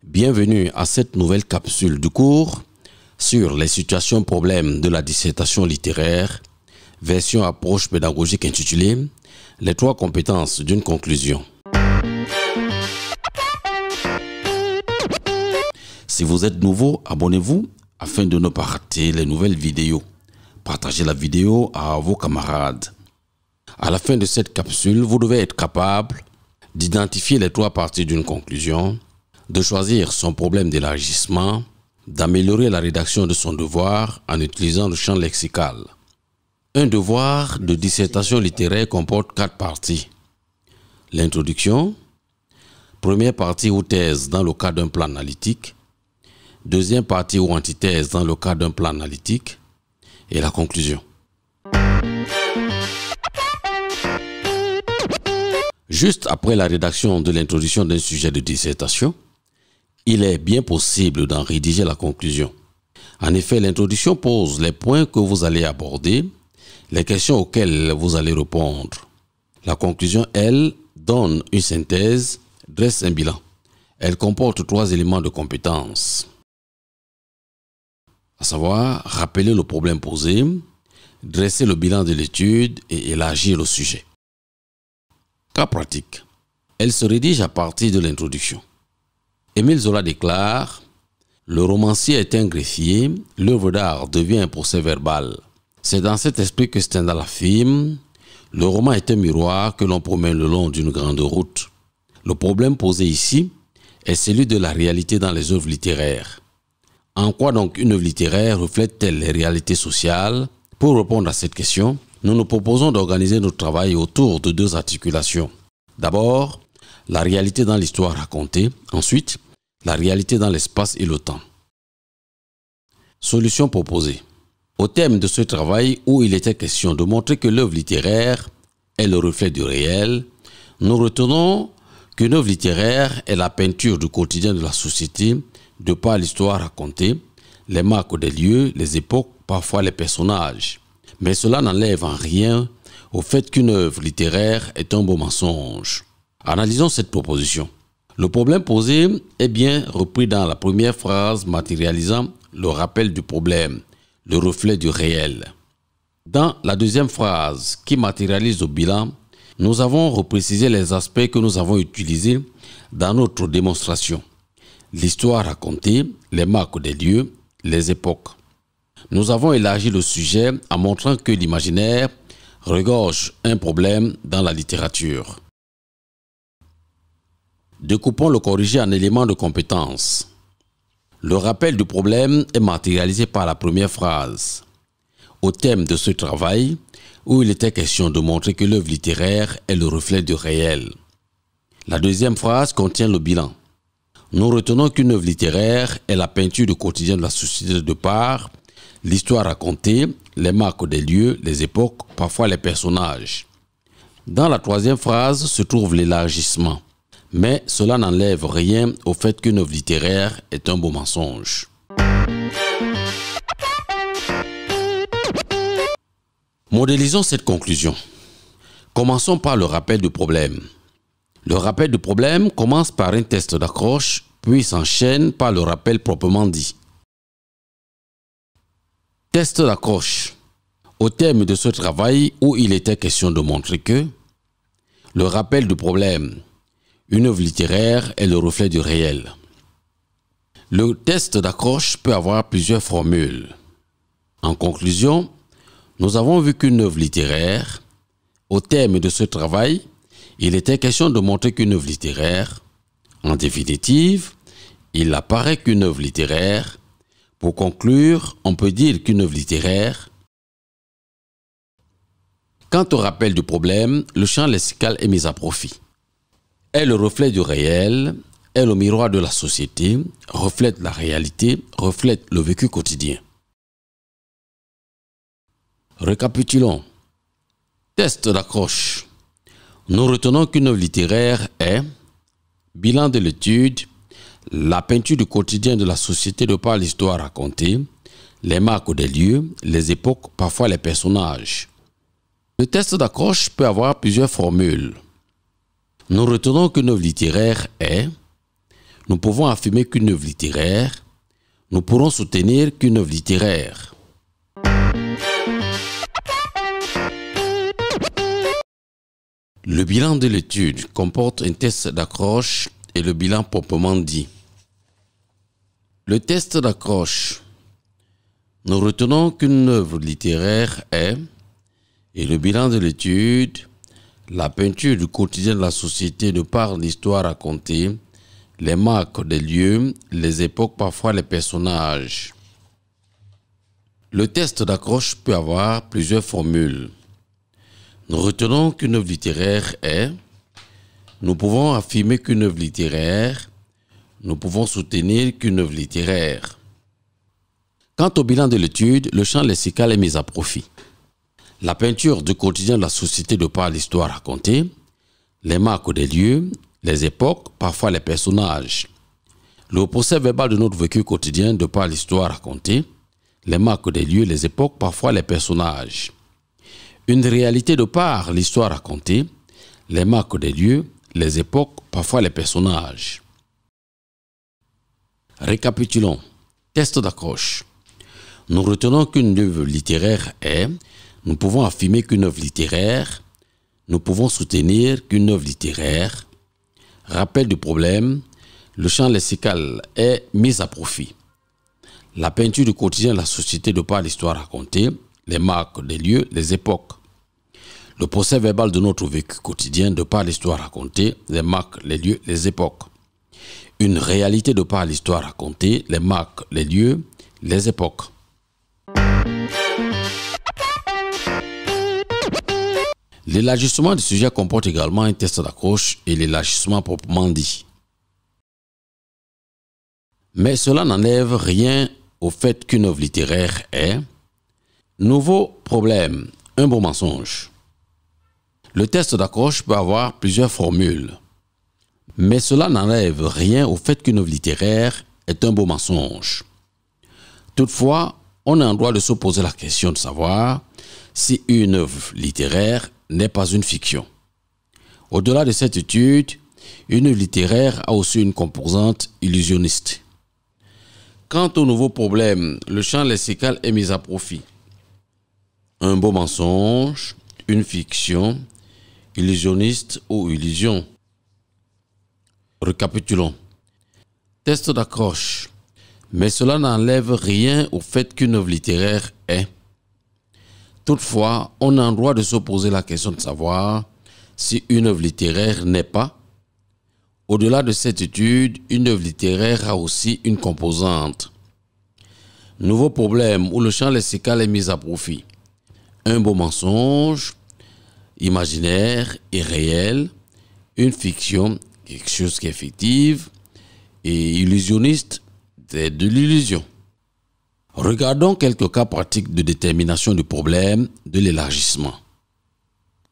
Bienvenue à cette nouvelle capsule du cours sur les situations problèmes de la dissertation littéraire, version approche pédagogique intitulée « Les trois compétences d'une conclusion ». Si vous êtes nouveau, abonnez-vous afin de ne pas rater les nouvelles vidéos. Partagez la vidéo à vos camarades. À la fin de cette capsule, vous devez être capable d'identifier les trois parties d'une conclusion, de choisir son problème d'élargissement, d'améliorer la rédaction de son devoir en utilisant le champ lexical. Un devoir de dissertation littéraire comporte 4 parties. L'introduction, première partie ou thèse dans le cas d'un plan analytique, deuxième partie ou antithèse dans le cas d'un plan analytique, et la conclusion. Juste après la rédaction de l'introduction d'un sujet de dissertation, il est bien possible d'en rédiger la conclusion. En effet, l'introduction pose les points que vous allez aborder, les questions auxquelles vous allez répondre. La conclusion, elle, donne une synthèse, dresse un bilan. Elle comporte 3 éléments de compétence, à savoir rappeler le problème posé, dresser le bilan de l'étude et élargir le sujet. Cas pratique. Elle se rédige à partir de l'introduction. Émile Zola déclare « Le romancier est un greffier, l'œuvre d'art devient un procès-verbal. C'est dans cet esprit que Stendhal affirme « Le roman est un miroir que l'on promène le long d'une grande route. » Le problème posé ici est celui de la réalité dans les œuvres littéraires. En quoi donc une œuvre littéraire reflète-t-elle les réalités sociales? Pour répondre à cette question, nous nous proposons d'organiser notre travail autour de 2 articulations. D'abord, la réalité dans l'histoire racontée. Ensuite, la réalité dans l'espace et le temps. Solution proposée. Au thème de ce travail où il était question de montrer que l'œuvre littéraire est le reflet du réel, nous retenons qu'une œuvre littéraire est la peinture du quotidien de la société de par l'histoire racontée, les marques des lieux, les époques, parfois les personnages. Mais cela n'enlève en rien au fait qu'une œuvre littéraire est un beau mensonge. Analysons cette proposition. Le problème posé est bien repris dans la première phrase matérialisant le rappel du problème, le reflet du réel. Dans la deuxième phrase qui matérialise le bilan, nous avons reprécisé les aspects que nous avons utilisés dans notre démonstration. L'histoire racontée, les marques des lieux, les époques. Nous avons élargi le sujet en montrant que l'imaginaire regorge un problème dans la littérature. Découpons le corrigé en éléments de compétence. Le rappel du problème est matérialisé par la première phrase. Au thème de ce travail, où il était question de montrer que l'œuvre littéraire est le reflet du réel. La deuxième phrase contient le bilan. Nous retenons qu'une œuvre littéraire est la peinture du quotidien de la société de par l'histoire racontée, les marques des lieux, les époques, parfois les personnages. Dans la troisième phrase se trouve l'élargissement. Mais cela n'enlève rien au fait qu'une œuvre littéraire est un beau mensonge. Modélisons cette conclusion. Commençons par le rappel du problème. Le rappel du problème commence par un test d'accroche, puis s'enchaîne par le rappel proprement dit. Test d'accroche. Au thème de ce travail où il était question de montrer que le rappel du problème, une œuvre littéraire est le reflet du réel. Le test d'accroche peut avoir plusieurs formules. En conclusion, nous avons vu qu'une œuvre littéraire, au thème de ce travail, il était question de montrer qu'une œuvre littéraire, en définitive, il apparaît qu'une œuvre littéraire. Pour conclure, on peut dire qu'une œuvre littéraire. Quant au rappel du problème, le champ lexical est mis à profit. Est le reflet du réel, est le miroir de la société, reflète la réalité, reflète le vécu quotidien. Récapitulons. Test d'accroche. Nous retenons qu'une œuvre littéraire est bilan de l'étude, la peinture du quotidien de la société de par l'histoire racontée, les marques des lieux, les époques, parfois les personnages. Le test d'accroche peut avoir plusieurs formules. Nous retenons qu'une œuvre littéraire est Nous pouvons affirmer qu'une œuvre littéraire, nous pourrons soutenir qu'une œuvre littéraire. Le bilan de l'étude comporte un test d'accroche et le bilan proprement dit. Le test d'accroche. Nous retenons qu'une œuvre littéraire est, et le bilan de l'étude, la peinture du quotidien de la société de par l'histoire racontée, les marques des lieux, les époques, parfois les personnages. Le test d'accroche peut avoir plusieurs formules. Nous retenons qu'une œuvre littéraire est, nous pouvons affirmer qu'une œuvre littéraire, nous pouvons soutenir qu'une œuvre littéraire. Quant au bilan de l'étude, le champ lexical est mis à profit. La peinture du quotidien de la société de par l'histoire racontée, les marques des lieux, les époques, parfois les personnages. Le procès verbal de notre vécu quotidien de par l'histoire racontée, les marques des lieux, les époques, parfois les personnages. Une réalité de par l'histoire racontée, les marques des lieux, les époques, parfois les personnages. Récapitulons. Test d'accroche. Nous retenons qu'une œuvre littéraire est, nous pouvons affirmer qu'une œuvre littéraire, nous pouvons soutenir qu'une œuvre littéraire. Rappel du problème, le champ lexical est mis à profit. La peinture du quotidien de la société de par l'histoire racontée, les marques des lieux, les époques. Le procès verbal de notre vécu quotidien de par l'histoire racontée, les marques, les lieux, les époques. Une réalité de par l'histoire racontée, les marques, les lieux, les époques. L'élargissement du sujet comporte également un test d'accroche et l'élargissement proprement dit. Mais cela n'enlève rien au fait qu'une œuvre littéraire est nouveau problème, un beau mensonge. Le test d'accroche peut avoir plusieurs formules. Mais cela n'enlève rien au fait qu'une œuvre littéraire est un beau mensonge. Toutefois, on est en droit de se poser la question de savoir si une œuvre littéraire n'est pas une fiction. Au-delà de cette étude, une œuvre littéraire a aussi une composante illusionniste. Quant au nouveau problème, le champ lexical est mis à profit. Un beau mensonge, une fiction, illusionniste ou illusion. Récapitulons. Test d'accroche. Mais cela n'enlève rien au fait qu'une œuvre littéraire est. Toutefois, on a en droit de se poser la question de savoir si une œuvre littéraire n'est pas. Au-delà de cette étude, une œuvre littéraire a aussi une composante. Nouveau problème où le champ lexical est mis à profit. Un beau mensonge, imaginaire et réel, une fiction, quelque chose qui est fictive, et illusionniste, c'est de l'illusion. Regardons quelques cas pratiques de détermination du problème de l'élargissement.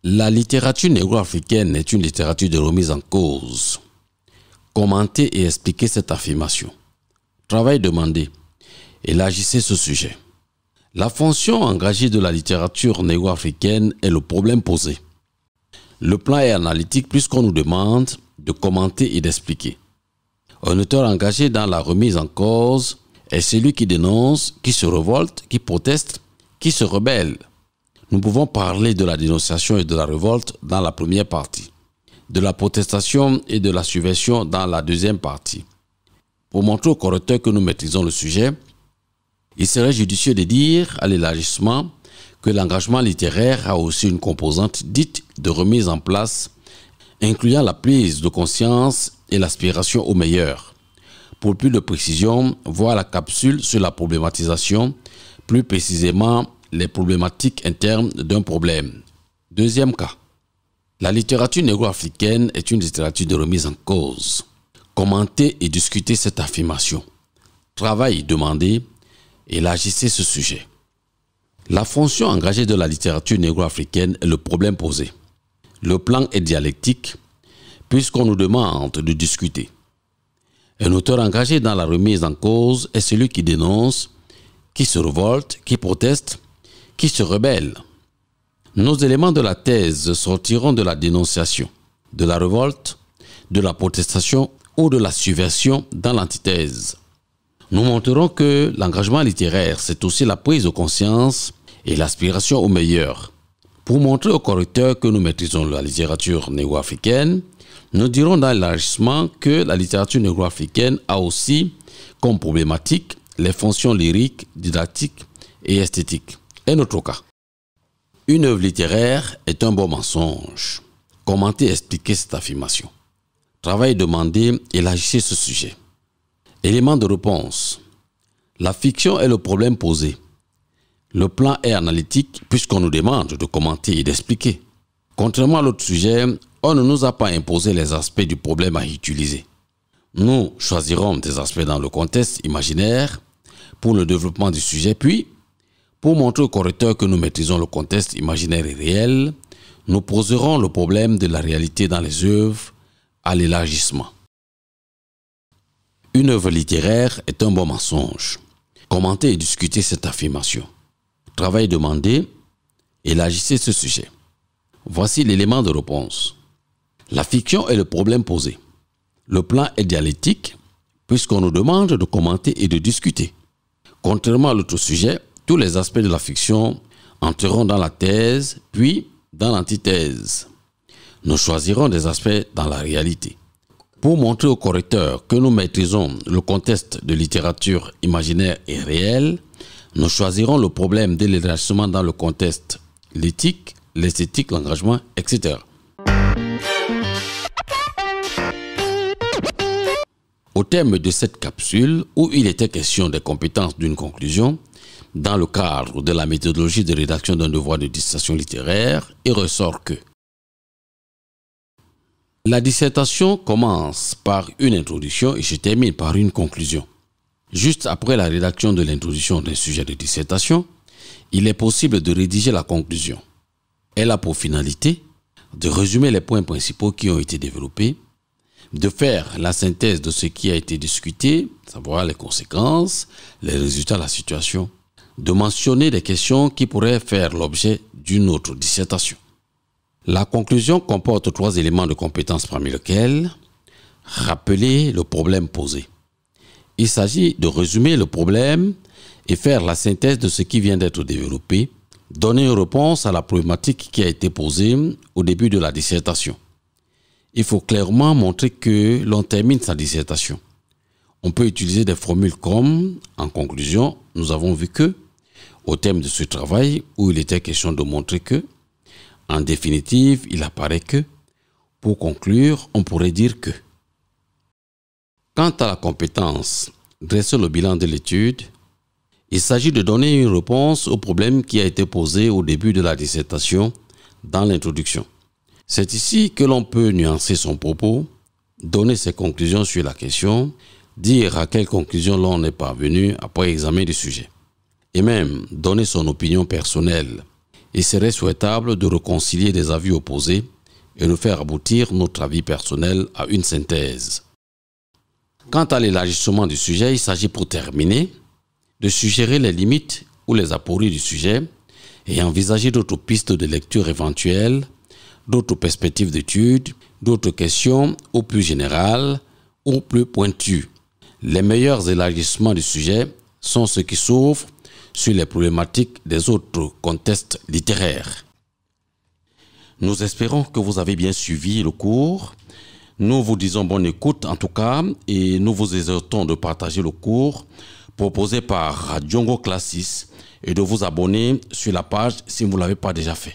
La littérature négro-africaine est une littérature de remise en cause. Commentez et expliquez cette affirmation. Travail demandé. Élargissez ce sujet. La fonction engagée de la littérature négro-africaine est le problème posé. Le plan est analytique puisqu'on nous demande de commenter et d'expliquer. Un auteur engagé dans la remise en cause est celui qui dénonce, qui se révolte, qui proteste, qui se rebelle. Nous pouvons parler de la dénonciation et de la révolte dans la première partie, de la protestation et de la subversion dans la deuxième partie. Pour montrer au correcteur que nous maîtrisons le sujet, il serait judicieux de dire à l'élargissement que l'engagement littéraire a aussi une composante dite de remise en place, incluant la prise de conscience et l'aspiration au meilleur. Pour plus de précision, voir la capsule sur la problématisation, plus précisément les problématiques internes d'un problème. Deuxième cas. La littérature négro-africaine est une littérature de remise en cause. Commentez et discutez cette affirmation. Travail demandé, élargissez ce sujet. La fonction engagée de la littérature négro-africaine est le problème posé. Le plan est dialectique, puisqu'on nous demande de discuter. Un auteur engagé dans la remise en cause est celui qui dénonce, qui se révolte, qui proteste, qui se rebelle. Nos éléments de la thèse sortiront de la dénonciation, de la révolte, de la protestation ou de la subversion dans l'antithèse. Nous montrerons que l'engagement littéraire, c'est aussi la prise de conscience et l'aspiration au meilleur. Pour montrer aux correcteurs que nous maîtrisons la littérature négro-africaine, nous dirons dans l'élargissement que la littérature négro-africaine a aussi comme problématique les fonctions lyriques, didactiques et esthétiques. Et notre cas. Une œuvre littéraire est un bon mensonge. Commentez et expliquez cette affirmation. Travail demandé, élargissez ce sujet. Élément de réponse. La fiction est le problème posé. Le plan est analytique puisqu'on nous demande de commenter et d'expliquer. Contrairement à l'autre sujet, on ne nous a pas imposé les aspects du problème à utiliser. Nous choisirons des aspects dans le contexte imaginaire pour le développement du sujet, puis, pour montrer au correcteur que nous maîtrisons le contexte imaginaire et réel, nous poserons le problème de la réalité dans les œuvres à l'élargissement. Une œuvre littéraire est un bon mensonge. Commentez et discutez cette affirmation. Travail demandé, élargissez ce sujet. Voici l'élément de réponse. La fiction est le problème posé. Le plan est dialectique puisqu'on nous demande de commenter et de discuter. Contrairement à l'autre sujet, tous les aspects de la fiction entreront dans la thèse, puis dans l'antithèse. Nous choisirons des aspects dans la réalité. Pour montrer au correcteur que nous maîtrisons le contexte de littérature imaginaire et réelle, nous choisirons le problème de l'élargissement dans le contexte, l'éthique, l'esthétique, l'engagement, etc. Au terme de cette capsule, où il était question des compétences d'une conclusion, dans le cadre de la méthodologie de rédaction d'un devoir de dissertation littéraire, il ressort que la dissertation commence par une introduction et se termine par une conclusion. Juste après la rédaction de l'introduction d'un sujet de dissertation, il est possible de rédiger la conclusion. Elle a pour finalité de résumer les points principaux qui ont été développés, de faire la synthèse de ce qui a été discuté, savoir les conséquences, les résultats de la situation, de mentionner des questions qui pourraient faire l'objet d'une autre dissertation. La conclusion comporte 3 éléments de compétence parmi lesquels rappeler le problème posé. Il s'agit de résumer le problème et faire la synthèse de ce qui vient d'être développé, donner une réponse à la problématique qui a été posée au début de la dissertation. Il faut clairement montrer que l'on termine sa dissertation. On peut utiliser des formules comme, en conclusion, nous avons vu que, au terme de ce travail où il était question de montrer que, en définitive, il apparaît que, pour conclure, on pourrait dire que. Quant à la compétence, dresser le bilan de l'étude, il s'agit de donner une réponse au problème qui a été posé au début de la dissertation dans l'introduction. C'est ici que l'on peut nuancer son propos, donner ses conclusions sur la question, dire à quelle conclusion l'on est parvenu après examen du sujet, et même donner son opinion personnelle. Il serait souhaitable de réconcilier des avis opposés et de faire aboutir notre avis personnel à une synthèse. Quant à l'élargissement du sujet, il s'agit pour terminer de suggérer les limites ou les apories du sujet et envisager d'autres pistes de lecture éventuelles, d'autres perspectives d'études, d'autres questions ou plus générales ou plus pointues. Les meilleurs élargissements du sujet sont ceux qui s'ouvrent sur les problématiques des autres contextes littéraires. Nous espérons que vous avez bien suivi le cours. Nous vous disons bonne écoute en tout cas et nous vous exhortons de partager le cours proposé par Djongo Classis et de vous abonner sur la page si vous ne l'avez pas déjà fait.